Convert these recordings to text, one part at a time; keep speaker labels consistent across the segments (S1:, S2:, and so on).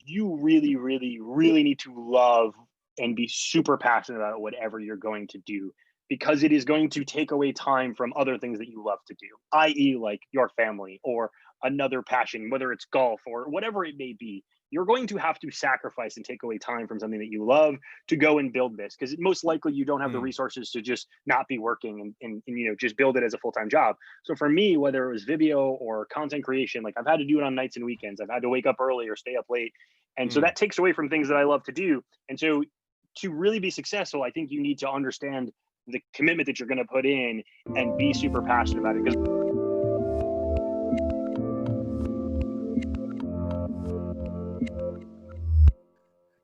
S1: you really, really, really need to love and be super passionate about whatever you're going to do, because it is going to take away time from other things that you love to do, i.e., like your family or another passion, whether it's golf or whatever it may be. You're going to have to sacrifice and take away time from something that you love to go and build this, because most likely you don't have the
S2: Mm.
S1: resources to just not be working and just build it as a full-time job. So for me, whether it was Vibio or content creation, like I've had to do it on nights and weekends. I've had to wake up early or stay up late. And so
S2: Mm.
S1: that takes away from things that I love to do. And so to really be successful, I think you need to understand the commitment that you're going to put in and be super passionate about it. Because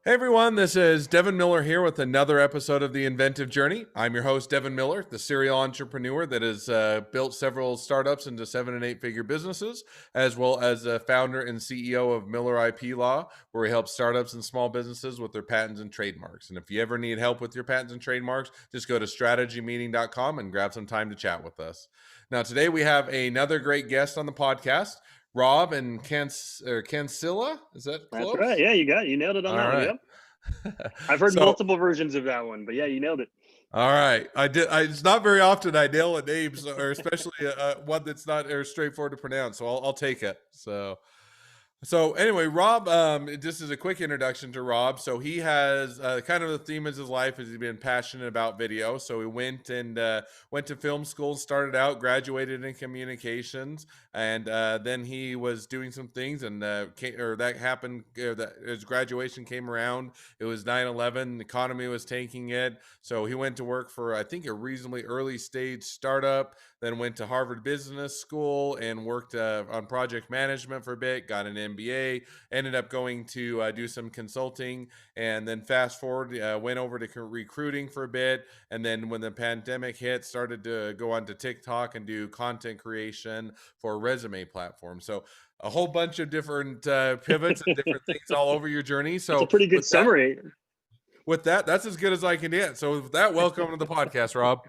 S2: Hey everyone, this is Devin Miller here with another episode of the Inventive Journey. I'm your host, Devin Miller, the serial entrepreneur that has built several startups into 7- and 8-figure businesses, as well as a founder and CEO of Miller IP Law, where we help startups and small businesses with their patents and trademarks. And if you ever need help with your patents and trademarks, just go to strategymeeting.com and grab some time to chat with us. Now, today we have another great guest on the podcast, Rob and Cancilla. Is that
S1: that's right.
S2: close?
S1: Yeah, you nailed it on
S2: All
S1: that one.
S2: right.
S1: Yep. I've heard
S2: So,
S1: multiple versions of that one, but yeah, you nailed it.
S2: all right, it's not very often I nail a name, or especially one that's not straightforward to pronounce. So I'll take it. So anyway, Rob, this is a quick introduction to Rob. So he has kind of the theme of his life is he's been passionate about video. So he went to film school, started out, graduated in communications, and then he was doing some things, and that happened. That his graduation came around. It was 9/11. The economy was tanking it. So he went to work for, I think, a reasonably early stage startup, then went to Harvard Business School and worked on project management for a bit, got an MBA, ended up going to do some consulting, and then fast forward, went over to recruiting for a bit. And then when the pandemic hit, started to go on to TikTok and do content creation for a resume platform. So a whole bunch of different pivots and different things all over your journey.
S1: That's a
S2: So
S1: pretty good summary.
S2: that's as good as I can get. So with that, welcome to the podcast, Rob.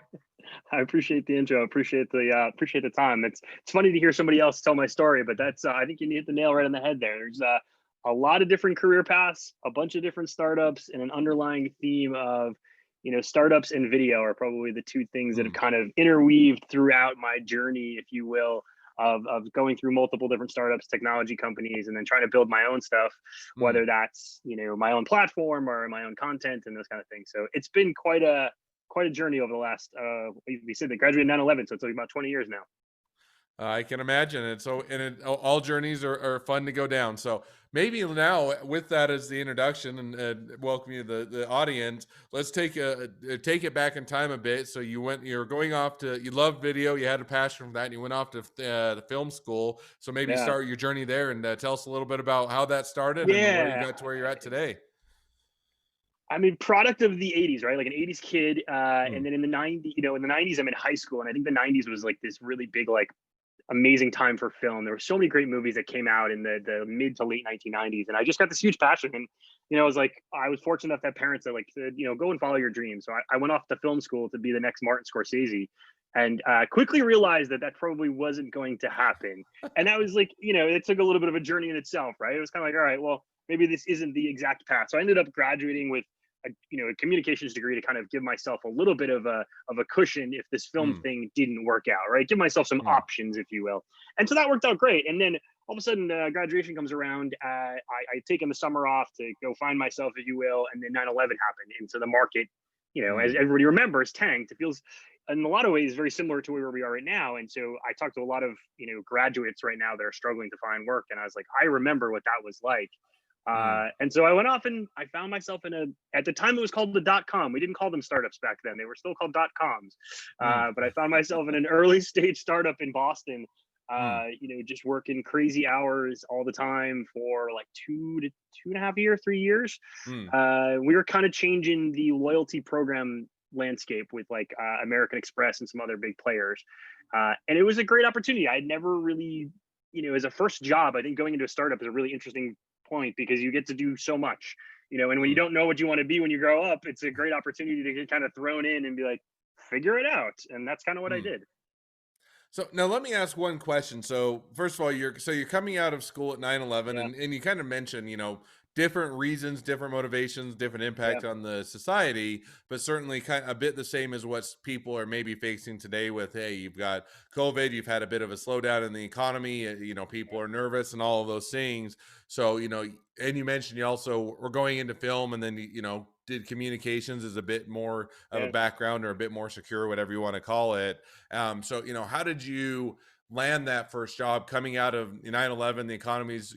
S1: I appreciate the intro. Appreciate the time. It's funny to hear somebody else tell my story, but that's I think you hit the nail right on the head there. There's a lot of different career paths, a bunch of different startups, and an underlying theme of startups and video are probably the two things that have
S2: Mm,
S1: kind of interweaved throughout my journey, if you will, of going through multiple different startups, technology companies, and then trying to build my own stuff,
S2: mm.
S1: whether that's my own platform or my own content and those kind of things. So it's been quite a journey over the last we said they graduated in 9/11, so it's like about 20 years now.
S2: I can imagine it. So, all journeys are fun to go down. So, maybe now, with that as the introduction and welcome you to the audience, let's take it back in time a bit. So, you're going off you love video, you had a passion for that, and you went off to the film school. So, maybe
S1: Yeah.
S2: start your journey there and tell us a little bit about how that started and where you
S1: Yeah.
S2: got to where you're at today.
S1: I mean, product of the 80s, right? Like an 80s kid.
S2: Mm,
S1: And then in the 90s, in the 90s, I'm in high school. And I think the 90s was like this really big, like amazing time for film. There were so many great movies that came out in the mid to late 1990s. And I just got this huge passion. And, I was fortunate enough to have parents that like said, go and follow your dreams. So I went off to film school to be the next Martin Scorsese, and quickly realized that probably wasn't going to happen. And that was like, it took a little bit of a journey in itself, right? It was kind of like, all right, well, maybe this isn't the exact path. So I ended up graduating with a communications degree to kind of give myself a little bit of a cushion if this film
S2: mm,
S1: thing didn't work out, right? Give myself some
S2: mm,
S1: options, if you will. And so that worked out great. And then all of a sudden, graduation comes around. I'd taken the summer off to go find myself, if you will, and then 9/11 happened. And so the market, as
S2: mm,
S1: everybody remembers, tanked. It feels in a lot of ways very similar to where we are right now. And so I talked to a lot of graduates right now that are struggling to find work, and I was like, I remember what that was like.
S2: mm,
S1: And so I went off and I found myself at the time it was called the .com. We didn't call them startups back then. They were still called .coms.
S2: mm,
S1: But I found myself in an early stage startup in Boston,
S2: mm,
S1: just working crazy hours all the time for like 2.5 years, 3 years.
S2: mm,
S1: We were kind of changing the loyalty program landscape with like American Express and some other big players. And it was a great opportunity. I'd never really, as a first job, I think going into a startup is a really interesting point because you get to do so much, and when you
S2: mm.
S1: don't know what you want to be when you grow up, it's a great opportunity to get kind of thrown in and be like, figure it out. And that's kind of what I
S2: Mm.
S1: did.
S2: So now let me ask one question. So first of all, you're coming out of school at 9/11,
S1: Yeah.
S2: and you kind of mentioned, different reasons, different motivations, different
S1: Yeah.
S2: impact on the society, but certainly kind of a bit the same as what people are maybe facing today with, hey, you've got COVID, you've had a bit of a slowdown in the economy, people are nervous and all of those things. So, and you mentioned you also were going into film and then, did communications as a bit more of a
S1: Yeah.
S2: background or a bit more secure, whatever you want to call it. So, how did you land that first job coming out of 9/11, the economy's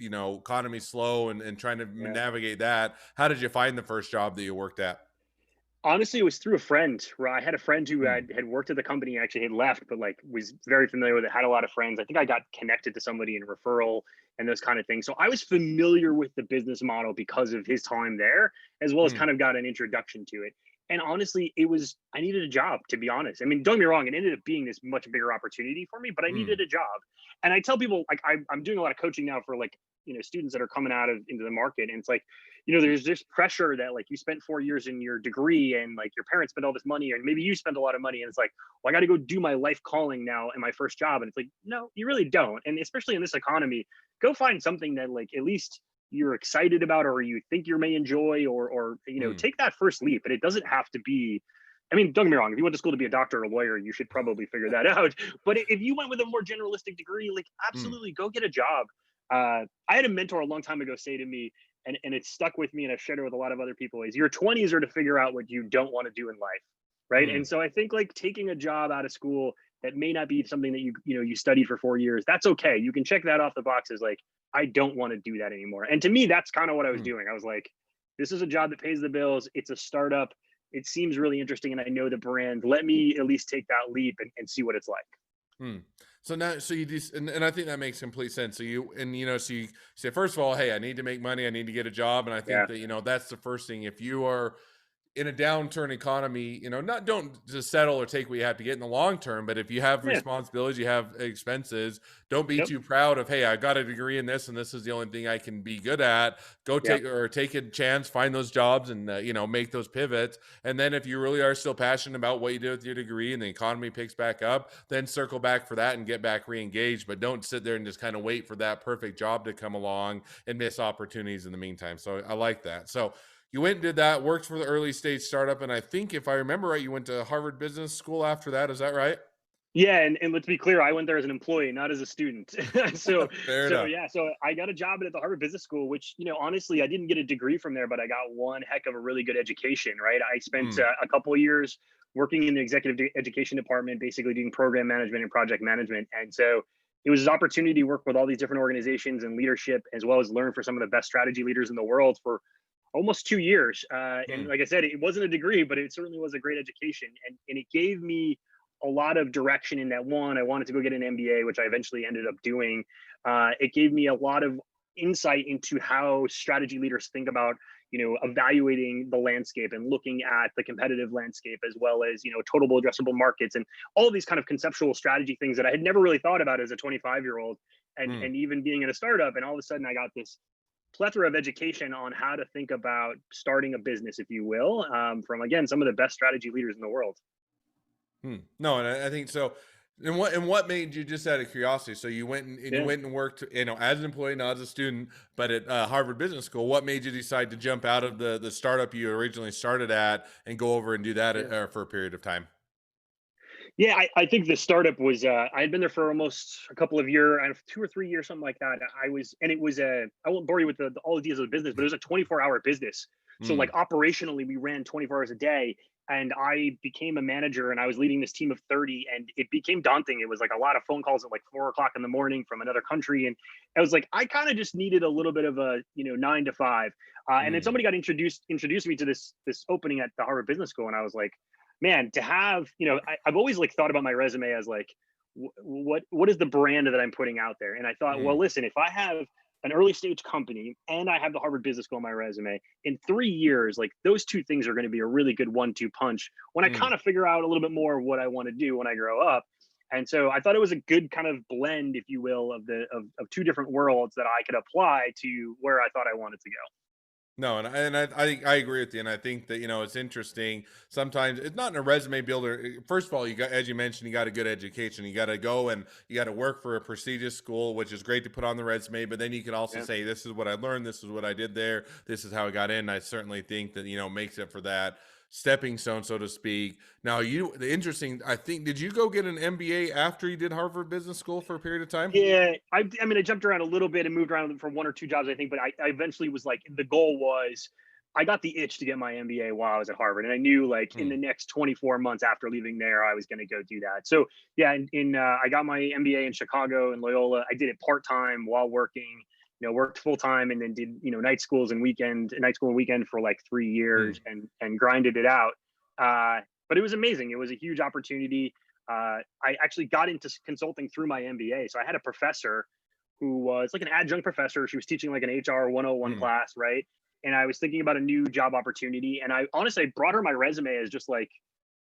S2: slow and trying to
S1: Yeah.
S2: navigate that? How did you find the first job that you worked at?
S1: Honestly, it was through a friend where I had a friend who
S2: Hmm.
S1: had worked at the company, actually had left, but like was very familiar with it, had a lot of friends. I think I got connected to somebody in referral and those kind of things. So I was familiar with the business model because of his time there, as well as
S2: Hmm.
S1: kind of got an introduction to it. And honestly, I needed a job, to be honest. I mean, don't get me wrong, it ended up being this much bigger opportunity for me, but I
S2: Hmm.
S1: needed a job. And I tell people, like, I'm doing a lot of coaching now for like, students that are coming out of into the market. And it's like, there's this pressure that like you spent 4 years in your degree and like your parents spent all this money and maybe you spent a lot of money. And it's like, well, I got to go do my life calling now in my first job. And it's like, no, you really don't. And especially in this economy, go find something that like at least you're excited about or you think you may enjoy or
S2: Hmm.
S1: take that first leap. And it doesn't have to be, I mean, don't get me wrong. If you went to school to be a doctor or a lawyer, you should probably figure that out. But if you went with a more generalistic degree, like
S2: Hmm.
S1: absolutely go get a job. I had a mentor a long time ago say to me, and it's stuck with me and I've shared it with a lot of other people, is your 20s are to figure out what you don't want to do in life. Right.
S2: Hmm.
S1: And so I think like taking a job out of school that may not be something that you studied for 4 years, that's okay. You can check that off the box as like, I don't want to do that anymore. And to me, that's kind of what I was
S2: Hmm.
S1: doing. I was like, this is a job that pays the bills. It's a startup. It seems really interesting. And I know the brand. Let me at least take that leap and see what it's like.
S2: Hmm. So now, so you just, and I think that makes complete sense. So so you say, first of all, hey, I need to make money. I need to get a job. And I think
S1: Yeah.
S2: that, that's the first thing. If you are in a downturn economy, not don't just settle or take what you have to get in the long term, but if you have
S1: Yeah.
S2: responsibilities, you have expenses, don't be
S1: Yep.
S2: too proud of, hey, I got a degree in this and this is the only thing I can be good at. Go
S1: Yeah.
S2: take a chance, find those jobs and, make those pivots. And then if you really are still passionate about what you did with your degree and the economy picks back up, then circle back for that and get back re-engaged. But don't sit there and just kind of wait for that perfect job to come along and miss opportunities in the meantime. So I like that. So you went and did that, worked for the early stage startup, and I think if I remember right, you went to Harvard Business School after that. Is that right?
S1: Yeah, and let's be clear, I went there as an employee, not as a student. so
S2: Fair
S1: so
S2: enough.
S1: yeah, so I got a job at the Harvard Business School, which honestly, I didn't get a degree from there, but I got one heck of a really good education. Right, I spent
S2: Mm,
S1: a couple of years working in the education department, basically doing program management and project management, and so it was an opportunity to work with all these different organizations and leadership, as well as learn for some of the best strategy leaders in the world for almost 2 years. And
S2: mm,
S1: like I said, it wasn't a degree, but it certainly was a great education, and it gave me a lot of direction in that. One, I wanted to go get an MBA, which I eventually ended up doing. It gave me a lot of insight into how strategy leaders think about evaluating the landscape and looking at the competitive landscape, as well as total addressable markets and all of these kind of conceptual strategy things that I had never really thought about as a 25-year-old,
S2: mm.
S1: and even being in a startup. And all of a sudden I got this plethora of education on how to think about starting a business, if you will, from again some of the best strategy leaders in the world.
S2: Hmm. No, and I think so. And what made you, just out of curiosity? So you
S1: Yeah.
S2: went and worked, as an employee, not as a student, but at Harvard Business School. What made you decide to jump out of the startup you originally started at and go over and do that
S1: Yeah.
S2: for a period of time?
S1: Yeah, I think the startup was. I had been there for almost a couple of years, 2 or 3 years, something like that. I was, and it was a. I won't bore you with all the details of the business, but it was a 24-hour business. So like
S2: Mm,
S1: operationally, we ran 24 hours a day, and I became a manager, and I was leading this team of 30, and it became daunting. It was like a lot of phone calls at like 4 o'clock in the morning from another country, and I was like, I kind of just needed a little bit of a 9 to 5. And then
S2: mm,
S1: somebody got introduced me to this opening at the Harvard Business School, and I was like, man, to have, I've always like thought about my resume as like, what is the brand that I'm putting out there? And I thought, well,
S2: mm,
S1: listen, if I have an early stage company and I have the Harvard Business School on my resume, in 3 years, like those two things are going to be a really good 1-2 punch when I
S2: mm.
S1: kind of figure out a little bit more of what I want to do when I grow up. And so I thought it was a good kind of blend, if you will, of two different worlds that I could apply to where I thought I wanted to go.
S2: No, and I agree with you, and I think that it's interesting. Sometimes it's not in a resume builder. First of all, you got, as you mentioned, you got a good education. You got to go and you got to work for a prestigious school, which is great to put on the resume. But then you can also
S1: Yeah.
S2: say, "This is what I learned. This is what I did there. This is how I got in." I certainly think that makes it for that stepping stone, so to speak. Now, the interesting, I think, did you go get an MBA after you did Harvard Business School for a period of time?
S1: Yeah, I mean, I jumped around a little bit and moved around for one or two jobs, I think, but I eventually was like, the goal was, I got the itch to get my MBA while I was at Harvard, and I knew like in
S2: Hmm.
S1: the next 24 months after leaving there, I was going to go do that. So yeah, I got my MBA in Chicago and Loyola. I did it part time while working. Worked full time and then did night school and weekend for like 3 years
S2: Hmm.
S1: and grinded it out. But it was amazing. It was a huge opportunity. I actually got into consulting through my MBA. So I had a professor who was like an adjunct professor. She was teaching like an HR 101
S2: Hmm.
S1: class, right? And I was thinking about a new job opportunity. And I honestly brought her my resume as just like,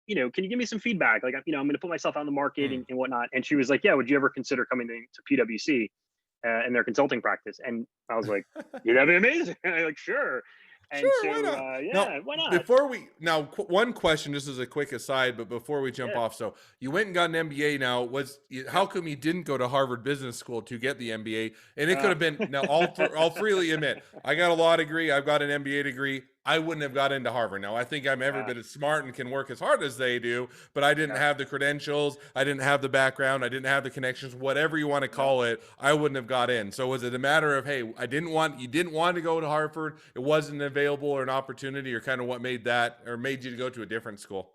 S1: can you give me some feedback? Like, I'm going to put myself on the market
S2: Hmm.
S1: and whatnot. And she was like, yeah, would you ever consider coming to PwC in their consulting practice? And I was like, yeah, that'd be amazing. I'm like, sure. And
S2: Sure, why
S1: so,
S2: not? Now,
S1: yeah, why not?
S2: one question, just as a quick aside, but before we jump
S1: Yeah.
S2: off, so you went and got an MBA. Now,
S1: Yeah.
S2: how come you didn't go to Harvard Business School to get the MBA? And it could
S1: Uh,
S2: have been now. I'll freely admit, I got a law degree. I've got an MBA degree. I wouldn't have got into Harvard. Now, I think I'm every
S1: uh,
S2: bit as smart and can work as hard as they do, but I didn't
S1: yeah.
S2: have the credentials. I didn't have the background. I didn't have the connections, whatever you want to
S1: Yeah.
S2: call it. I wouldn't have got in. So was it a matter of, hey, you didn't want to go to Harvard, it wasn't available or an opportunity, or kind of what made that or made you to go to a different school?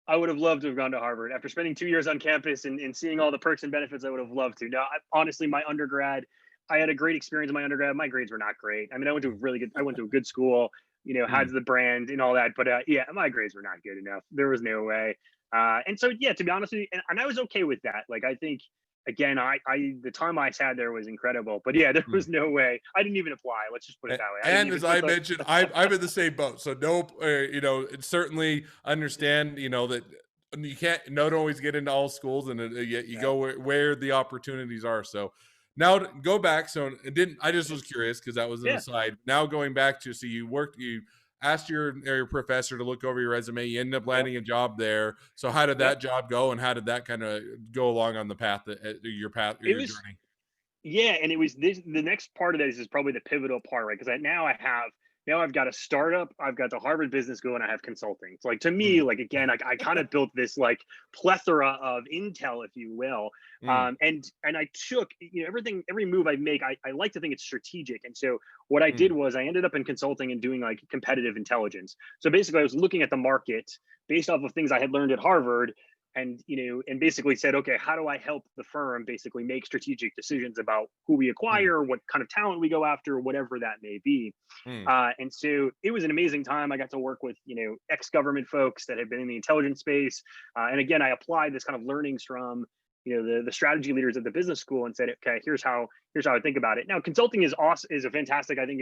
S1: I would have loved to have gone to Harvard after spending 2 years on campus and seeing all the perks and benefits. I would have loved to. Now, honestly, my undergrad, I had a great experience in my undergrad. My grades were not great. I mean, I went to a good school, had
S2: Mm,
S1: the brand and all that. But yeah, my grades were not good enough. There was no way. And so, yeah, to be honest with you, and I was okay with that. Like, I think, again, the time I had there was incredible. But yeah, there was
S2: mm.
S1: no way. I didn't even apply. Let's just put it that way. I didn't
S2: And
S1: even
S2: as
S1: put
S2: I
S1: the,
S2: mentioned, I'm in the same boat. So nope, certainly understand, that you can't not always get into all schools, and yet you
S1: yeah,
S2: go where the opportunities are. So now to go back. So it didn't. I just
S1: yeah,
S2: was curious because that was an
S1: yeah,
S2: aside. Now going back to, so you asked your professor to look over your resume. You ended up
S1: yep,
S2: landing a job there. So how did
S1: yep.
S2: that job go, and how did that kind of go along on the path or
S1: It
S2: your
S1: was
S2: journey?
S1: Yeah, and it was the next part of this is probably the pivotal part, right? Because now I've got a startup, I've got the Harvard Business School, and I have consulting. So like to me,
S2: Mm,
S1: like again, I kind of built this like plethora of intel, if you will.
S2: mm,
S1: And I took, every move I make, I like to think it's strategic. And so what I did
S2: mm,
S1: was I ended up in consulting and doing like competitive intelligence. So basically I was looking at the market based off of things I had learned at Harvard and basically said, okay, how do I help the firm basically make strategic decisions about who we
S2: mm,
S1: acquire, what kind of talent we go after, whatever that may be.
S2: mm,
S1: And so it was an amazing time. I got to work with ex-government folks that had been in the intelligence space, and again I applied this kind of learnings from the strategy leaders at the business school and said, okay, here's how I think about it. Now consulting is awesome, is a fantastic, I think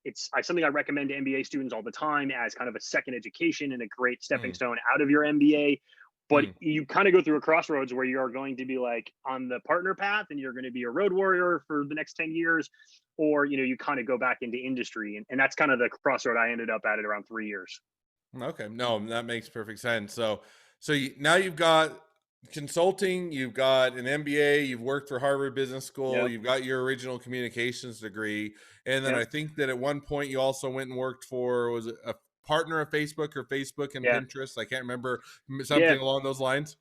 S1: it's something I recommend to MBA students all the time as kind of a second education and a great stepping
S2: mm,
S1: stone out of your MBA. But
S2: mm.
S1: you kind of go through a crossroads where you're going to be like on the partner path and you're going to be a road warrior for the next 10 years, or you kind of go back into industry. And that's kind of the crossroad I ended up at around 3 years.
S2: Okay, no, that makes perfect sense. Now you've got consulting, you've got an MBA, you've worked for Harvard Business School,
S1: Yep.
S2: you've got your original communications degree, and then
S1: Yep.
S2: I think that at one point you also went and worked for, was it a partner of Facebook or Facebook and
S1: Yeah.
S2: Pinterest? I can't remember,
S1: Yeah.
S2: something along those lines.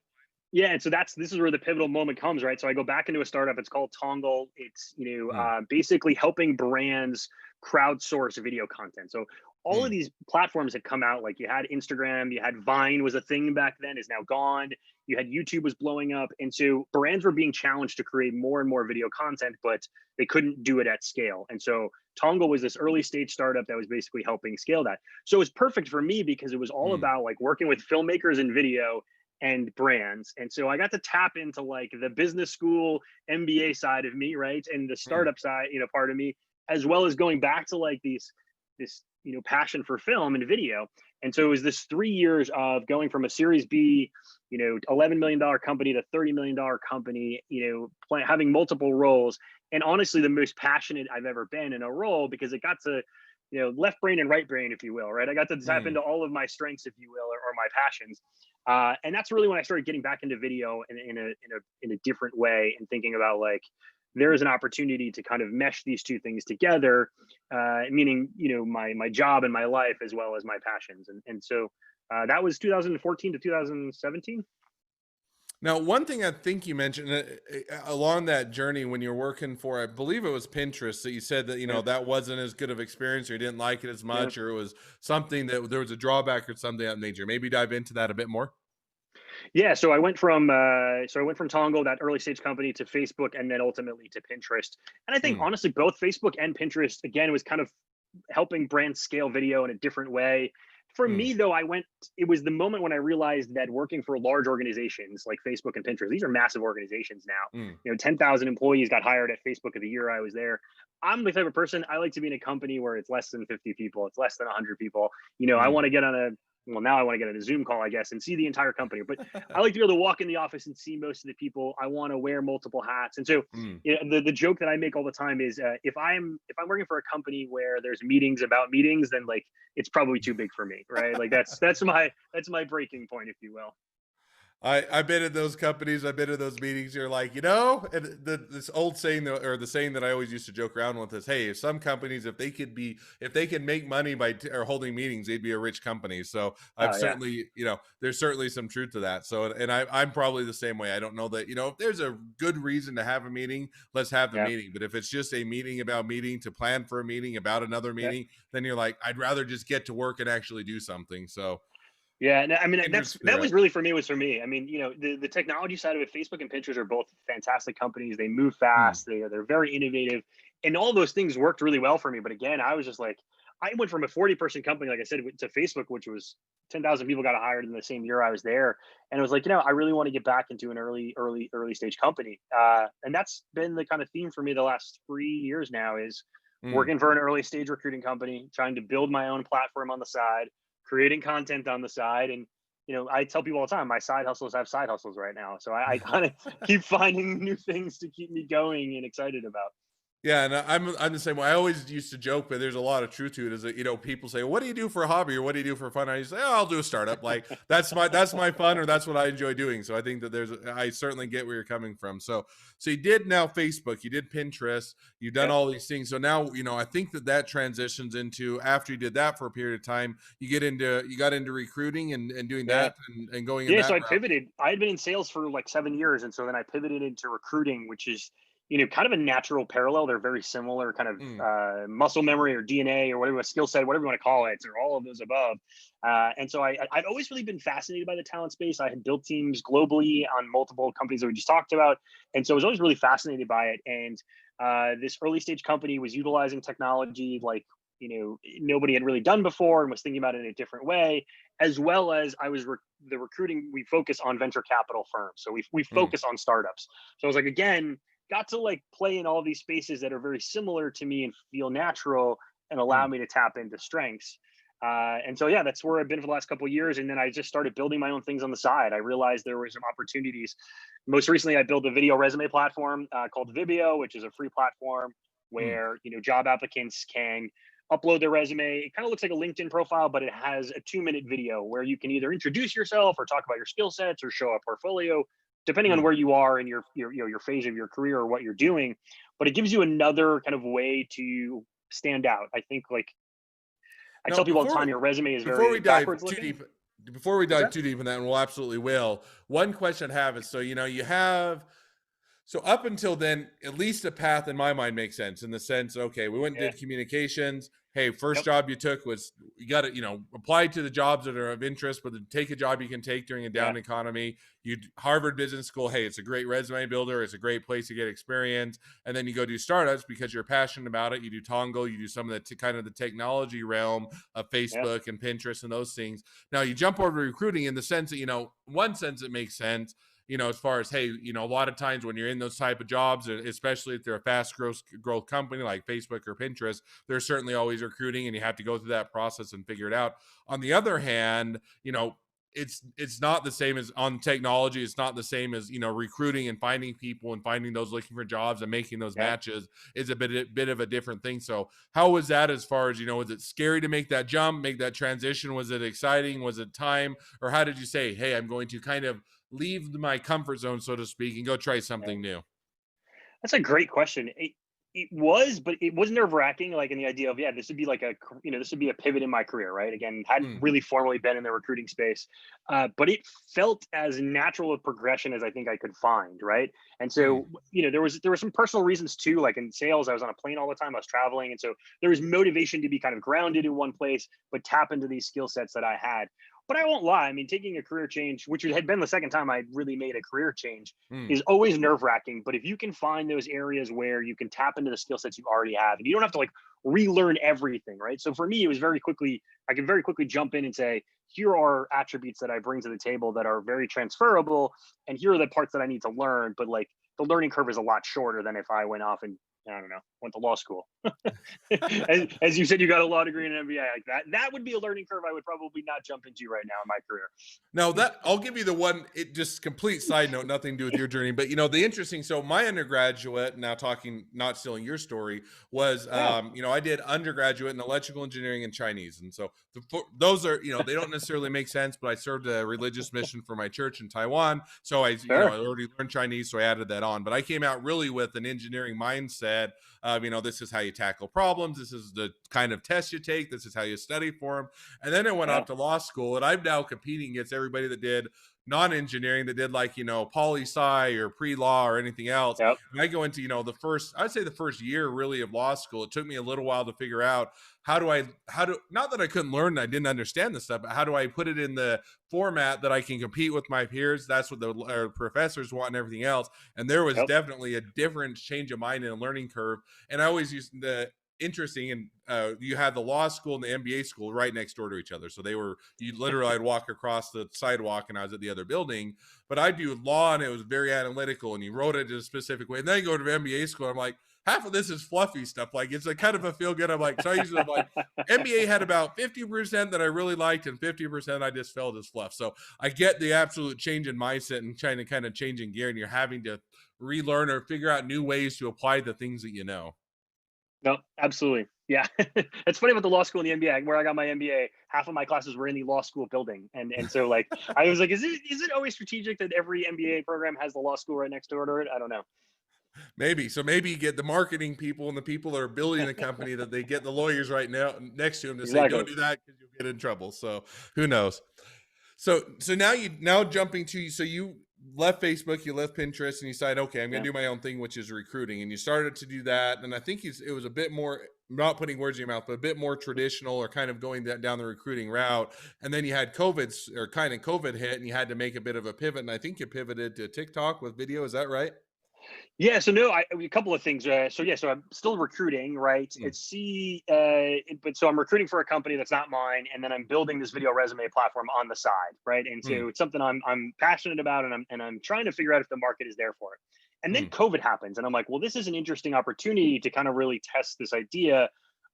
S1: Yeah, and so this is where the pivotal moment comes, right? So I go back into a startup. It's called Tongle. It's
S2: Mm,
S1: basically helping brands crowdsource video content. So all of
S2: mm,
S1: these platforms had come out. Like you had Instagram, you had Vine was a thing back then, is now gone. You had YouTube was blowing up, and so brands were being challenged to create more and more video content, but they couldn't do it at scale. And so Tongle was this early stage startup that was basically helping scale that. So it was perfect for me because it was all
S2: mm,
S1: about like working with filmmakers in video and brands. And so I got to tap into like the business school MBA side of me, right? And the
S2: mm,
S1: startup side, part of me, as well as going back to like this passion for film and video. And so it was this 3 years of going from a Series B, $11 million company to $30 million company, having multiple roles. And honestly, the most passionate I've ever been in a role because it got to left brain and right brain, if you will, right? I got to tap
S2: Mm.
S1: into all of my strengths, if you will, or my passions. And that's really when I started getting back into video in a different way, and thinking about like there is an opportunity to kind of mesh these two things together, meaning my job and my life as well as my passions, and so that was 2014 to 2017.
S2: Now, one thing I think you mentioned along that journey when you're working for, I believe it was Pinterest, that you said that
S1: Yeah,
S2: that wasn't as good of experience, or you didn't like it as
S1: yeah.
S2: much, or it was something that there was a drawback or something that nature. Maybe dive into that a bit more.
S1: Yeah, so I went from Tongo, that early stage company, to Facebook, and then ultimately to Pinterest. And I think
S2: Mm,
S1: honestly, both Facebook and Pinterest again was kind of helping brands scale video in a different way. For
S2: mm,
S1: me though, it was the moment when I realized that working for large organizations like Facebook and Pinterest, these are massive organizations now.
S2: mm,
S1: 10,000 employees got hired at Facebook of the year I was there. I'm the type of person, I like to be in a company where it's less than 50 people, it's less than 100 people. I
S2: mm.
S1: want to get on a well, now I want to get on a Zoom call, I guess, and see the entire company. But I like to be able to walk in the office and see most of the people. I want to wear multiple hats, and so
S2: Mm.
S1: the joke that I make all the time is if I'm working for a company where there's meetings about meetings, then like it's probably too big for me, right? Like that's my breaking point, if you will.
S2: I've been in those companies. I've been in those meetings. You're like, and this old saying, or the saying that I always used to joke around with is, hey, if some companies, if they can make money by or holding meetings, they'd be a rich company. So I've
S1: Oh yeah,
S2: certainly, there's certainly some truth to that. So, and I'm probably the same way. I don't know that, if there's a good reason to have a meeting, let's have the
S1: yeah,
S2: meeting. But if it's just a meeting about meeting to plan for a meeting about another
S1: yeah.
S2: meeting, then you're like, I'd rather just get to work and actually do something. So
S1: Yeah, and I mean
S2: kindred
S1: that
S2: spirit.
S1: was really for me was for me. I mean, the technology side of it, Facebook and Pinterest are both fantastic companies. They move
S2: Mm,
S1: fast. They're very innovative, and all those things worked really well for me. But again, I was just like, I went from a 40-person company, like I said, to Facebook, which was 10,000 people got hired in the same year I was there, and it was like, I really want to get back into an early stage company, and that's been the kind of theme for me the last 3 years now is
S2: mm.
S1: working for an early stage recruiting company, trying to build my own platform on the side, creating content on the side. And I tell people all the time, my side hustles have side hustles right now, so I kind of keep finding new things to keep me going and excited about.
S2: Yeah, and I'm the same way. I always used to joke, but there's a lot of truth to it. Is that people say, "What do you do for a hobby?" or "What do you do for fun?" I say, "Oh, I'll do a startup." Like that's my fun, or that's what I enjoy doing. So I think that I certainly get where you're coming from. So you did now Facebook, you did Pinterest, you've done
S1: Yeah,
S2: all these things. So now I think that transitions into, after you did that for a period of time, you got into recruiting and doing
S1: yeah,
S2: that, and going in
S1: yeah. So
S2: that
S1: I
S2: route.
S1: pivoted. I had been in sales for like 7 years, and so then I pivoted into recruiting, which is kind of a natural parallel. They're very similar, kind of
S2: Mm,
S1: muscle memory or DNA or whatever, skill set, whatever you want to call it, or all of those above. And so I'd always really been fascinated by the talent space. I had built teams globally on multiple companies that we just talked about, and so I was always really fascinated by it. And this early stage company was utilizing technology like nobody had really done before, and was thinking about it in a different way, as well as the recruiting. We focus on venture capital firms, so we
S2: mm,
S1: focus on startups. So I was like, again, got to like play in all these spaces that are very similar to me and feel natural and allow
S2: mm,
S1: me to tap into strengths. And so, yeah, that's where I've been for the last couple of years. And then I just started building my own things on the side. I realized there were some opportunities. Most recently, I built a video resume platform called Vibio, which is a free platform
S2: mm,
S1: where job applicants can upload their resume. It kind of looks like a LinkedIn profile, but it has a 2-minute video where you can either introduce yourself or talk about your skill sets or show a portfolio, depending on
S2: mm.
S1: where you are in your phase of your career or what you're doing. But it gives you another kind of way to stand out. I think like I
S2: Now,
S1: tell people all the
S2: before
S1: time,
S2: we
S1: your resume is
S2: before
S1: very
S2: we dive
S1: backwards
S2: too
S1: looking.
S2: deep, before we
S1: What's
S2: dive
S1: that?
S2: too deep in that, and we'll absolutely will. One question I have is, so you have, so up until then, at least the path in my mind makes sense, in the sense, okay, we went and
S1: Yeah.
S2: did communications. Hey, first
S1: Yep.
S2: job you took was, you got to, apply to the jobs that are of interest, but then take a job you can take during a
S1: Yeah.
S2: down economy. You Harvard Business School, hey, it's a great resume builder. It's a great place to get experience. And then you go do startups because you're passionate about it. You do Tongo, you do some of the kind of the technology realm of
S1: Yeah.
S2: Facebook and Pinterest and those things. Now you jump over to recruiting, in the sense that, one sense it makes sense, as far as, hey, a lot of times when you're in those type of jobs, especially if they're a fast growth company like Facebook or Pinterest, they're certainly always recruiting, and you have to go through that process and figure it out. On the other hand, it's not the same as on technology. It's not the same as, you know, recruiting and finding people and finding those looking for jobs and making those
S1: Yeah.
S2: matches is a bit of a different thing. So how was that as far as, you know, was it scary to make that jump, make that transition? Was it exciting? Was it time? Or how did you say, hey, I'm going to kind of leave my comfort zone, so to speak, and go try
S1: Yeah.
S2: something new?
S1: That's a great question. It was, but it was nerve wracking. Like in the idea of, yeah, this would be like this would be a pivot in my career, right? Again, hadn't
S2: Mm,
S1: really formally been in the recruiting space, but it felt as natural a progression as I think I could find, right? And
S2: mm,
S1: so, there were some personal reasons too. Like in sales, I was on a plane all the time. I was traveling, and so there was motivation to be kind of grounded in one place, but tap into these skill sets that I had. But I won't lie. I mean, taking a career change, which had been the second time I really made a career change,
S2: mm.
S1: is always nerve wracking. But if you can find those areas where you can tap into the skill sets you already have, and you don't have to like relearn everything, right? So for me, it was I could very quickly jump in and say, here are attributes that I bring to the table that are very transferable, and here are the parts that I need to learn. But like the learning curve is a lot shorter than if I went off and I don't know, went to law school. as you said, you got a law degree in an MBA like that. That would be a learning curve I would probably not jump into right now in my career.
S2: Now that I'll give you the one, it just complete side note, nothing to do with your journey, but you know, the interesting, so my undergraduate, now talking, not stealing your story, was,
S1: Yeah,
S2: you know, I did undergraduate in electrical engineering and Chinese. And so those are, you know, they don't necessarily make sense, but I served a religious mission for my church in Taiwan. So you know, I
S1: sure.
S2: already learned Chinese, so I added that on, but I came out really with an engineering mindset of, you know, this is how you tackle problems. This is the kind of test you take. This is how you study for them. And then I went
S1: Yeah,
S2: off to law school, and I'm now competing against everybody that did non-engineering, that did like, you know, poli sci or pre-law or anything else.
S1: yep,
S2: And I go into, you know, I'd say the first year really of law school, it took me a little while to figure out not that I couldn't learn and I didn't understand the stuff, but how do I put it in the format that I can compete with my peers? That's what the professors want and everything else. And there was
S1: yep,
S2: definitely a different change of mind and a learning curve. And I always use the interesting, and you had the law school and the MBA school right next door to each other, so you literally, I'd walk across the sidewalk and I was at the other building. But I do law and it was very analytical and you wrote it in a specific way, and then you go to MBA school, I'm like, half of this is fluffy stuff, like it's a kind of a feel good. I'm like MBA had about 50% that I really liked and 50% I just felt as fluff. So I get the absolute change in mindset and trying to kind of change in gear, and you're having to relearn or figure out new ways to apply the things that you know.
S1: no, absolutely. Yeah, it's funny about the law school and the MBA. Where I got my MBA, half of my classes were in the law school building, and so like I was like, is it always strategic that every MBA program has the law school right next door to it? I don't know.
S2: Maybe. So maybe you get the marketing people and the people that are building the company, that they get the lawyers right now next to them to say, don't
S1: Exactly.
S2: do that because you'll get in trouble. So who knows? So now jumping to, so you left Facebook, you left Pinterest, and you decided, okay, I'm going
S1: Yeah.
S2: to do my own thing, which is recruiting. And you started to do that. And I think it was a bit more, not putting words in your mouth, but a bit more traditional, or kind of going down the recruiting route. And then you had COVID hit, and you had to make a bit of a pivot. And I think you pivoted to TikTok with video. Is that right?
S1: Yeah, so no, a couple of things. So yeah, so I'm still recruiting, right?
S2: Mm,
S1: But so I'm recruiting for a company that's not mine, and then I'm building this video resume platform on the side, right? And
S2: mm,
S1: so it's something I'm passionate about, and I'm trying to figure out if the market is there for it. And then
S2: mm,
S1: COVID happens, and I'm like, well, this is an interesting opportunity to kind of really test this idea.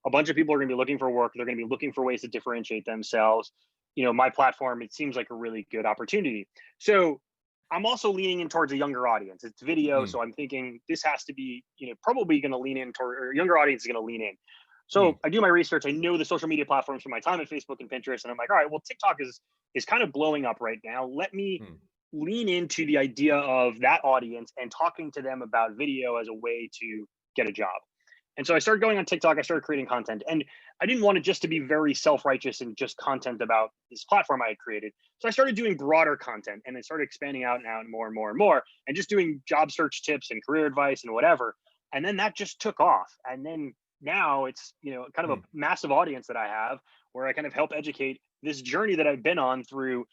S1: A bunch of people are going to be looking for work. They're going to be looking for ways to differentiate themselves. My platform, it seems like a really good opportunity. So I'm also leaning in towards a younger audience. It's video,
S2: mm,
S1: so I'm thinking this has to be, probably going to lean in toward, or younger audience is going to lean in.
S2: mm,
S1: So I do my research. I know the social media platforms from my time at Facebook and Pinterest, and I'm like, all right, well, TikTok is kind of blowing up right now. Let me
S2: mm,
S1: lean into the idea of that audience and talking to them about video as a way to get a job. And so I started going on TikTok. I started creating content, and I didn't want it just to be very self-righteous and just content about this platform I had created. So I started doing broader content, and then started expanding out and out and more and more and more, and just doing job search tips and career advice and whatever. And then that just took off. And then now it's, kind of a
S2: mm.
S1: massive audience that I have, where I kind of help educate this journey that I've been on through,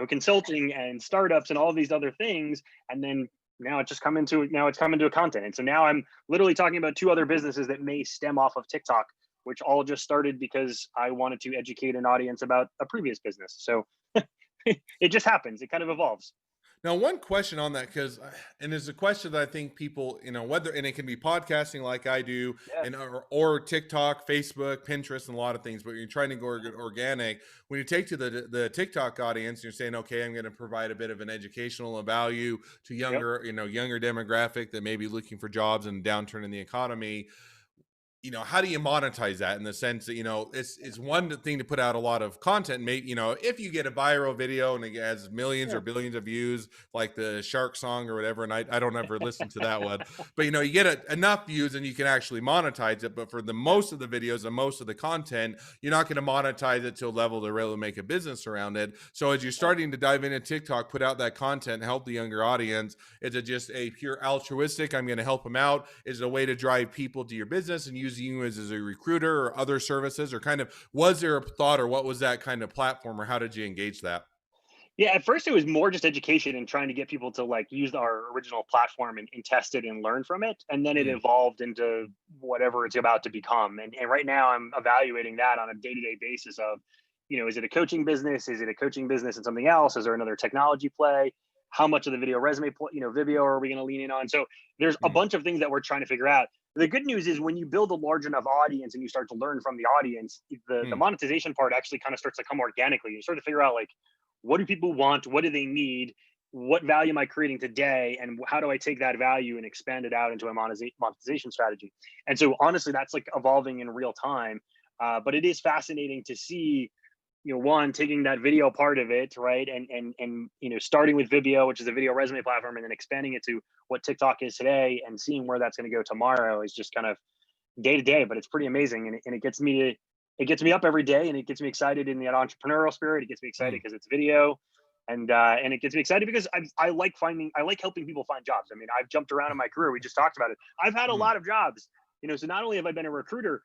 S1: consulting and startups and all these other things. And then it's come into a content. And so now I'm literally talking about two other businesses that may stem off of TikTok, which all just started because I wanted to educate an audience about a previous business. So it just happens. It kind of evolves.
S2: Now, one question on that, because, and it's a question that I think people, whether, and it can be podcasting like I do,
S1: Yeah,
S2: and or TikTok, Facebook, Pinterest, and a lot of things. But you're trying to go organic. When you take to the TikTok audience, you're saying, okay, I'm going to provide a bit of an educational value to
S1: yep.
S2: younger demographic that may be looking for jobs and downturn in the economy. How do you monetize that, in the sense that, it's one thing to put out a lot of content, maybe, if you get a viral video and it has millions
S1: Yeah.
S2: or billions of views, like the shark song or whatever, and I don't ever listen to that one, but you get enough views and you can actually monetize it. But for the
S1: Yeah.
S2: most of the videos and most of the content, you're not going to monetize it to a level to really make a business around it. So as you're
S1: Yeah.
S2: starting to dive into TikTok, put out that content, help the younger audience, is it just a pure altruistic, I'm going to help them out? Is it a way to drive people to your business and using you as a recruiter or other services? Or kind of, was there a thought, or what was that kind of platform, or how did you engage that?
S1: Yeah, at first it was more just education and trying to get people to like use our original platform and test it and learn from it. And then it
S2: Mm,
S1: evolved into whatever it's about to become. And right now I'm evaluating that on a day-to-day basis of, is it a coaching business? Is it a coaching business and something else? Is there another technology play? How much of the video resume, Vibio are we going to lean in on? So there's a
S2: mm,
S1: bunch of things that we're trying to figure out. The good news is when you build a large enough audience and you start to learn from the audience, the
S2: mm,
S1: monetization part actually kind of starts to come organically. You start to figure out like, what do people want? What do they need? What value am I creating today? And how do I take that value and expand it out into a monetization strategy? And so, honestly, that's like evolving in real time. But it is fascinating to see, one taking that video part of it, right, and starting with Vibio, which is a video resume platform, and then expanding it to what TikTok is today, and seeing where that's going to go tomorrow is just kind of day to day, but it's pretty amazing, and it gets me up every day, and it gets me excited in that entrepreneurial spirit. It gets me excited
S2: mm,
S1: because it's video, and it gets me excited because I like helping people find jobs. I mean, I've jumped around in my career. We just talked about it. I've had a
S2: mm,
S1: lot of jobs, so not only have I been a recruiter,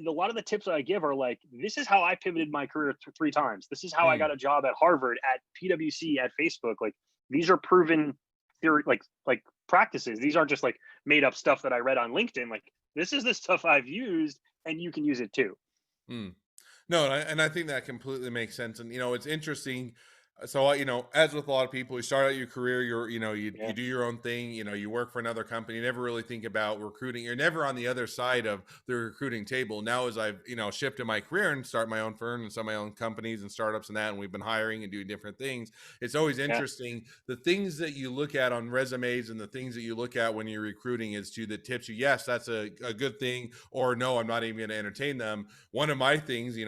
S1: a lot of the tips that I give are like, this is how I pivoted my career three times. This is how I got
S2: mm.
S1: a job at Harvard, at PwC, at Facebook. Like these are proven theory, like practices. These aren't just like made up stuff that I read on LinkedIn. Like this is the stuff I've used, and you can use it too.
S2: Mm. No, and I think that completely makes sense. And it's interesting. So as with a lot of people, you start out your career, you
S1: Yeah,
S2: do your own thing. You work for another company. You never really think about recruiting. You're never on the other side of the recruiting table. Now, as I've shifted my career and start my own firm and some of my own companies and startups and that, and we've been hiring and doing different things. It's always
S1: yeah,
S2: interesting, the things that you look at on resumes and the things that you look at when you're recruiting, is to the tips you, yes, that's a good thing, or no, I'm not even going to entertain them. One of my things,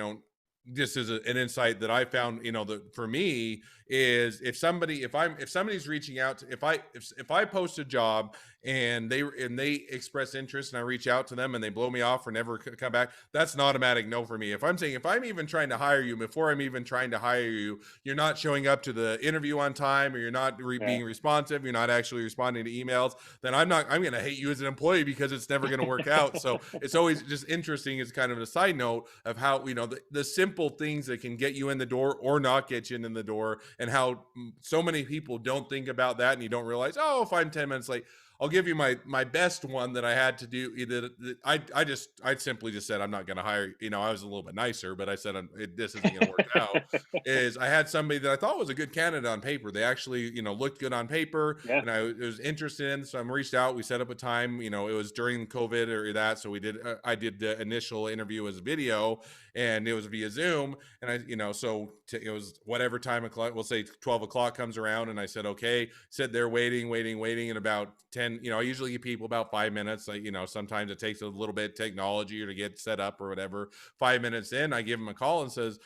S2: just as an insight that I found, that for me, is if somebody's reaching out to, if I post a job and they express interest and I reach out to them and they blow me off or never come back, that's an automatic no for me. If I'm even trying to hire you, before I'm even trying to hire you, you're not showing up to the interview on time, or you're not
S1: yeah.
S2: being responsive, you're not actually responding to emails, then I'm going to hate you as an employee, because it's never going to work out. So it's always just interesting, as kind of a side note, of how, the simple things that can get you in the door or not get you in the door, and how so many people don't think about that, and you don't realize, oh, if I'm 10 minutes late. I'll give you my best one that I had to do. Either I simply just said, I'm not going to hire. I was a little bit nicer, but I said, this isn't going to work out. Is I had somebody that I thought was a good candidate on paper. They actually looked good on paper,
S1: Yeah,
S2: and I was interested in. So I reached out. We set up a time. It was during COVID or that, so we did. I did the initial interview as a video, and it was via Zoom. And it was whatever time o'clock. We'll say 12 o'clock comes around, and I said, okay. Sit there waiting, and about 10. I usually give people about 5 minutes. Like, sometimes it takes a little bit of technology or to get set up or whatever. 5 minutes in, I give him a call and says,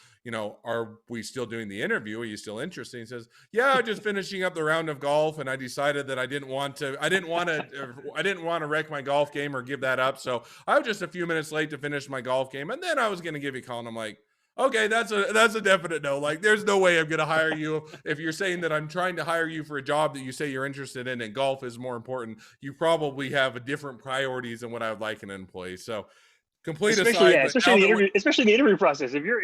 S2: are we still doing the interview? Are you still interested? He says, yeah, just finishing up the round of golf, and I decided that I didn't want to wreck my golf game or give that up. So I was just a few minutes late to finish my golf game, and then I was going to give you a call. And I'm like, okay, that's a definite no. Like, there's no way I'm going to hire you. If you're saying that I'm trying to hire you for a job that you say you're interested in, and golf is more important, you probably have a different priorities than what I would like in an employee. So complete
S1: Especially,
S2: aside.
S1: yeah,
S2: But now that we,
S1: especially the interview process. If you're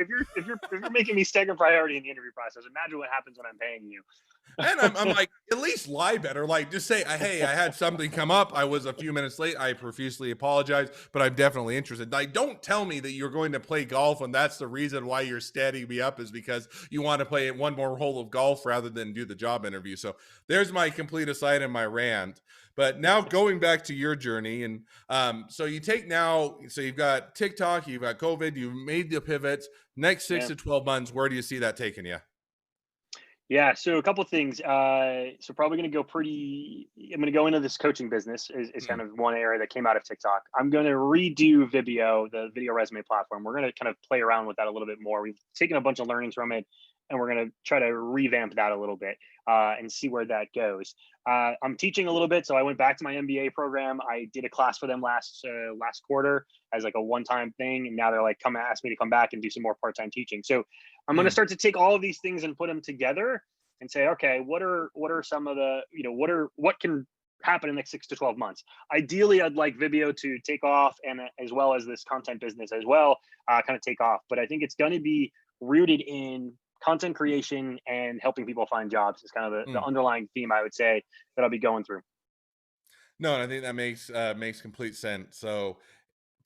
S1: making me second priority in the interview process, imagine what happens when I'm paying you.
S2: and I'm like, at least lie better. Like, just say, hey, I had something come up. I was a few minutes late. I profusely apologize, but I'm definitely interested. Like, don't tell me that you're going to play golf and that's the reason why you're standing me up is because you want to play one more hole of golf rather than do the job interview. So there's my complete aside and my rant. But now going back to your journey, and so you take now, so you've got TikTok, you've got COVID, you've made the pivots. Next six
S1: Yeah.
S2: to 12 months, where do you see that taking you?
S1: Yeah, so a couple of things. So probably going to go pretty. I'm going to go into this coaching business. Is kind
S2: Mm,
S1: of one area that came out of TikTok. I'm going to redo Vibio, the video resume platform. We're going to kind of play around with that a little bit more. We've taken a bunch of learnings from it, and we're going to try to revamp that a little bit and see where that goes. I'm teaching a little bit, so I went back to my MBA program. I did a class for them last quarter as like a one-time thing, and now they're like, come ask me to come back and do some more part-time teaching. So I'm going to
S2: mm,
S1: start to take all of these things and put them together and say, okay, what are some of the, what can happen in the next 6 to 12 months? Ideally, I'd like Vibio to take off, and as well as this content business as well, kind of take off. But I think it's going to be rooted in content creation and helping people find jobs is kind of the
S2: mm.
S1: underlying theme, I would say, that I'll be going through.
S2: No, and I think that makes complete sense. So,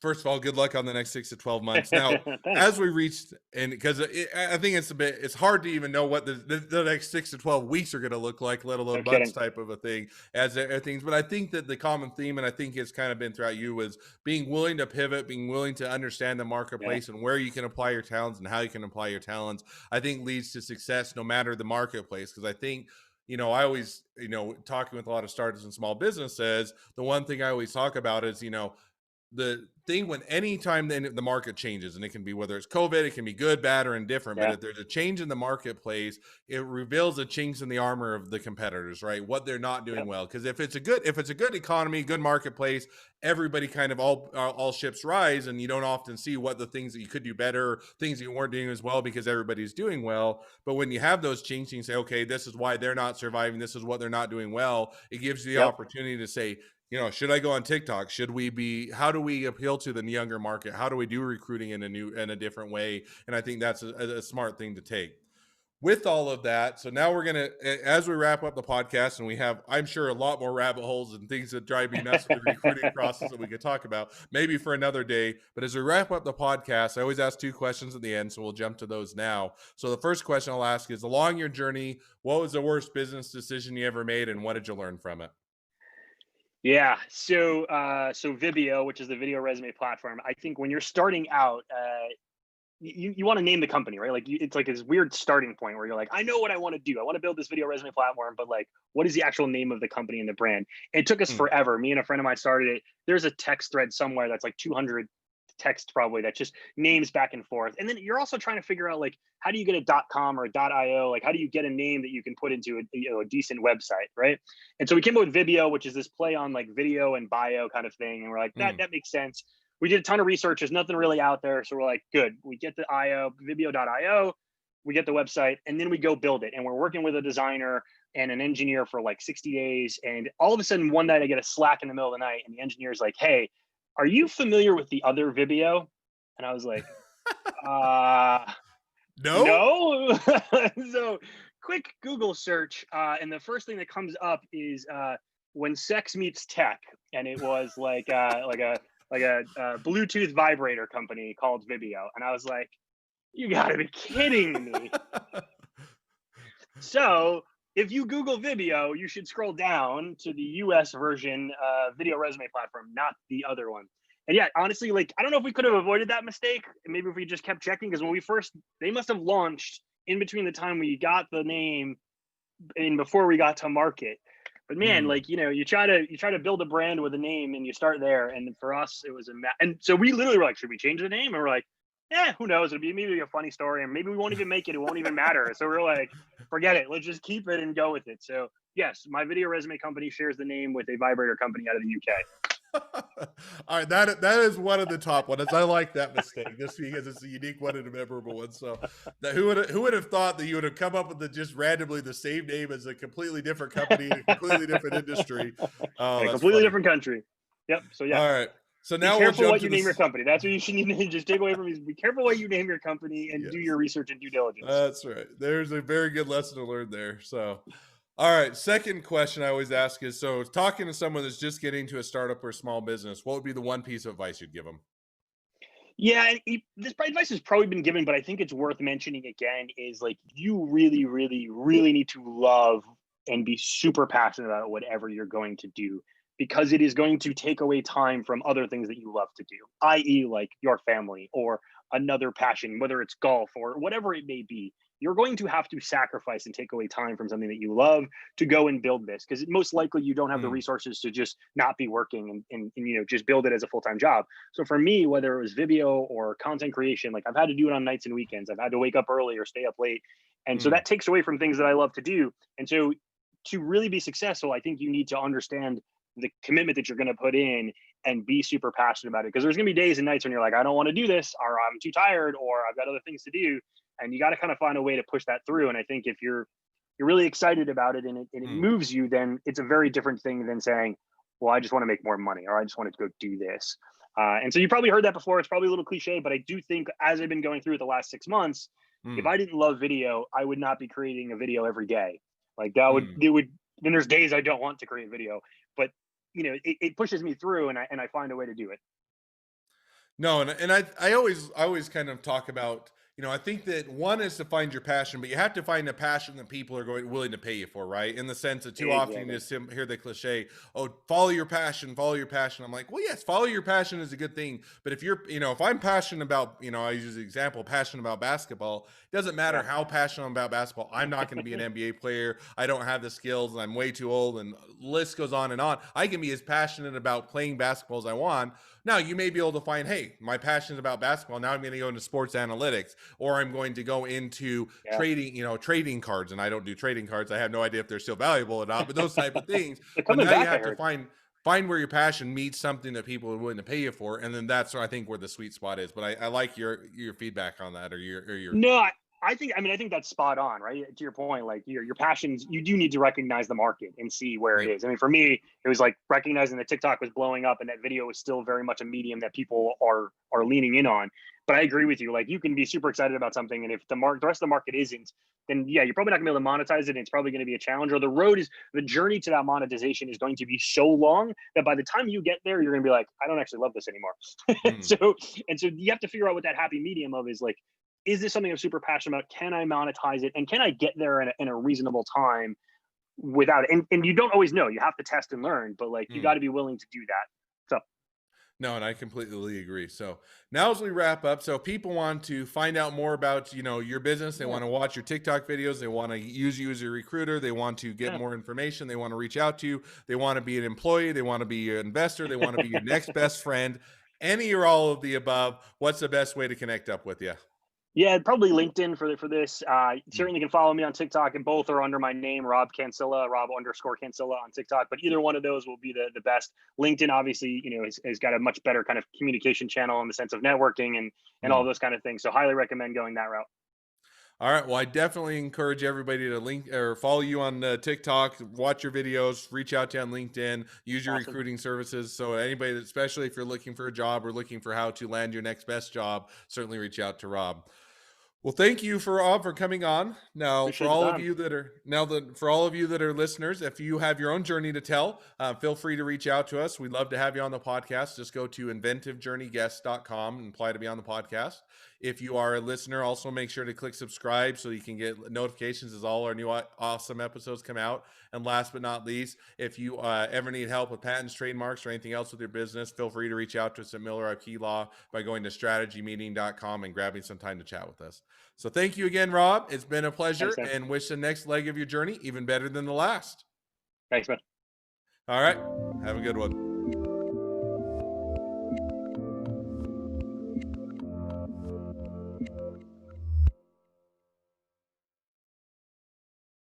S2: first of all, good luck on the next 6 to 12 months. Now,
S1: Thanks.
S2: as we reached, and because I think it's hard to even know what the next 6 to 12 weeks are going to look like, let
S1: No
S2: alone months
S1: kidding.
S2: type of a thing as things. But I think that the common theme, and I think it's kind of been throughout you, was being willing to pivot, being willing to understand the
S1: Yeah.
S2: marketplace and where you can apply your talents and how you can apply your talents. I think leads to success no matter the marketplace. Because I think I always, talking with a lot of startups and small businesses, the one thing I always talk about is, the thing when anytime the market changes, and it can be whether it's COVID, it can be good, bad, or indifferent, but
S1: Yeah.
S2: if there's a change in the marketplace, it reveals the chinks in the armor of the competitors, right? What they're not doing
S1: Yep.
S2: well. Because if it's a good economy, good marketplace, everybody kind of all ships rise, and you don't often see what the things that you could do better, things that you weren't doing as well because everybody's doing well. But when you have those chinks, you can say, okay, this is why they're not surviving. This is what they're not doing well. It gives you the
S1: Yep.
S2: opportunity to say, should I go on TikTok? How do we appeal to the younger market? How do we do recruiting in a different way? And I think that's a smart thing to take. With all of that, so now we're going to, as we wrap up the podcast, and we have, I'm sure, a lot more rabbit holes and things that drive me nuts with the recruiting process that we could talk about, maybe for another day. But as we wrap up the podcast, I always ask 2 questions at the end, so we'll jump to those now. So the first question I'll ask is, along your journey, what was the worst business decision you ever made, and what did you learn from it?
S1: Yeah. So Vibio, which is the video resume platform, I think when you're starting out, you want to name the company, right? Like it's like this weird starting point where you're like, I know what I want to do. I want to build this video resume platform, but like, what is the actual name of the company and the brand? And it took us
S2: Mm,
S1: forever. Me and a friend of mine started it. There's a text thread somewhere that's like 200 text probably that just names back and forth. And then you're also trying to figure out like, how do you get a .com or a .io? Like, how do you get a name that you can put into a decent website, right? And so we came up with Vibio, which is this play on like video and bio kind of thing. And we're like, that
S2: mm.
S1: that makes sense. We did a ton of research. There's nothing really out there. So we're like, good. We get the IO, Vibio.io, we get the website, and then we go build it. And we're working with a designer and an engineer for like 60 days. And all of a sudden, one night I get a Slack in the middle of the night, and the engineer's like, hey, are you familiar with the other Vibio? And I was like, uh,
S2: No?
S1: no. So quick Google search. And the first thing that comes up is when sex meets tech. And it was like a Bluetooth vibrator company called Vibio. And I was like, you gotta be kidding me. So if you Google Vibio, you should scroll down to the US version video resume platform, not the other one. And yeah, honestly, like I don't know if we could have avoided that mistake. Maybe if we just kept checking, because when we first, they must have launched in between the time we got the name and before we got to market. But man,
S2: Mm.
S1: like you try to build a brand with a name, and you start there. And for us, it was and so we literally were like, should we change the name? And we're like, yeah, who knows? It'll be maybe a funny story, and maybe we won't even make it. It won't even matter. So we're like, forget it. Let's just keep it and go with it. So yes, my video resume company shares the name with a vibrator company out of the UK.
S2: All right, that is one of the top ones. I like that mistake just because it's a unique one and a memorable one. So, who would have thought that you would have come up with just randomly the same name as a completely different company in a completely different industry? Oh,
S1: Yeah,
S2: that's
S1: completely
S2: funny.
S1: different country. Yep. So yeah.
S2: All right. So
S1: Be
S2: now we'll
S1: careful
S2: jump
S1: what
S2: to
S1: you name your
S2: this.
S1: company. That's what you should need to just take away from me. Be careful what you name your company and do
S2: Yes,
S1: your research and due diligence.
S2: that's right. There's a very good lesson to learn there. So, all right. Second question I always ask is, so talking to someone that's just getting into a startup or a small business, what would be the one piece of advice you'd give them?
S1: Yeah, and this advice has probably been given, but I think it's worth mentioning again. Is like you really, really, really need to love and be super passionate about whatever you're going to do, because it is going to take away time from other things that you love to do, i.e., like your family or another passion, whether it's golf or whatever it may be. You're going to have to sacrifice and take away time from something that you love to go and build this, because most likely you don't have the
S2: Mm,
S1: resources to just not be working and just build it as a full-time job. So for me, whether it was Vibio or content creation, like I've had to do it on nights and weekends. I've had to wake up early or stay up late. And so
S2: mm,
S1: that takes away from things that I love to do. And so to really be successful, I think you need to understand the commitment that you're going to put in and be super passionate about it. Because there's going to be days and nights when you're like, I don't want to do this, or I'm too tired, or I've got other things to do. And you got to kind of find a way to push that through. And I think if you're really excited about it and it
S2: mm.
S1: moves you, then it's a very different thing than saying, well, I just want to make more money or I just wanted to go do this. And so you probably heard that before. It's probably a little cliche, but I do think as I've been going through it the last 6 months, if
S2: Mm,
S1: I didn't love video, I would not be creating a video every day. Like that would,
S2: mm.
S1: it would, then there's days I don't want to create video, but it pushes me through and I find a way to do it.
S2: No, and I always kind of talk about, I think that one is to find your passion, but you have to find a passion that people are going willing to pay you for, right? In the sense that too often you
S1: Exactly.
S2: just hear the cliche, "Oh, follow your passion, follow your passion." I'm like, well, yes, follow your passion is a good thing, but if you're, if I'm passionate about, I use the example, passionate about basketball, it doesn't matter
S1: Yeah.
S2: how passionate I'm about basketball. I'm not going to be an NBA player. I don't have the skills, and I'm way too old, and list goes on and on. I can be as passionate about playing basketball as I want. Now, you may be able to find, hey, my passion is about basketball. Now I'm going to go into sports analytics, or I'm going to go into
S1: Yeah.
S2: trading, trading cards. And I don't do trading cards. I have no idea if they're still valuable or not, but those type of things.
S1: They're
S2: But
S1: coming
S2: now you
S1: back, I
S2: have to
S1: heard.
S2: find where your passion meets something that people are willing to pay you for, and then that's I think where the sweet spot is. But I like your feedback on that, or your
S1: No, I think that's spot on, right? To your point, like your passions, you do need to recognize the market and see where it
S2: yep.
S1: is. I mean, for me, it was like recognizing that TikTok was blowing up and that video was still very much a medium that people are leaning in on. But I agree with you. Like you can be super excited about something, and if the rest of the market isn't, then yeah, you're probably not gonna be able to monetize it. And it's probably going to be a challenge. Or the journey to that monetization is going to be so long that by the time you get there, you're gonna be like, I don't actually love this anymore.
S2: Mm,
S1: so so you have to figure out what that happy medium of is like, is this something I'm super passionate about? Can I monetize it? And can I get there in a reasonable time without it? And you don't always know. You have to test and learn, but like you got
S2: mm.
S1: to be willing to do that. So
S2: No, and I completely agree. So now as we wrap up, so if people want to find out more about, your business, they
S1: yeah,
S2: want to watch your TikTok videos, they want to use you as a recruiter, they want to get
S1: yeah.
S2: more information, they want to reach out to you, they want to be an employee, they want to be an investor, they want to be your next best friend, any or all of the above, what's the best way to connect up with you?
S1: Yeah, probably LinkedIn for this.
S2: Mm,
S1: Certainly can follow me on TikTok, and both are under my name, Rob Cancilla, Rob_Cancilla on TikTok. But either one of those will be the best. LinkedIn, obviously, has got a much better kind of communication channel in the sense of networking and all
S2: mm.
S1: those kind of things. So highly recommend going that route.
S2: All right. Well, I definitely encourage everybody to link or follow you on TikTok, watch your videos, reach out to you on LinkedIn, use your
S1: Awesome.
S2: recruiting services. So anybody, especially if you're looking for a job or looking for how to land your next best job, certainly reach out to Rob. Well, thank you for coming on. Now, for
S1: Appreciate the
S2: all of
S1: time.
S2: you that are for all of you that are listeners, if you have your own journey to tell, feel free to reach out to us. We'd love to have you on the podcast. Just go to inventivejourneyguest.com and apply to be on the podcast. If you are a listener, also make sure to click subscribe so you can get notifications as all our new awesome episodes come out. And last but not least, if you ever need help with patents, trademarks, or anything else with your business, feel free to reach out to us at Miller IP Law by going to strategymeeting.com and grabbing some time to chat with us. So thank you again, Rob. It's been a pleasure,
S1: Thanks, man.
S2: and wish the next leg of your journey even better than the last.
S1: Thanks, man.
S2: All right. Have a good one.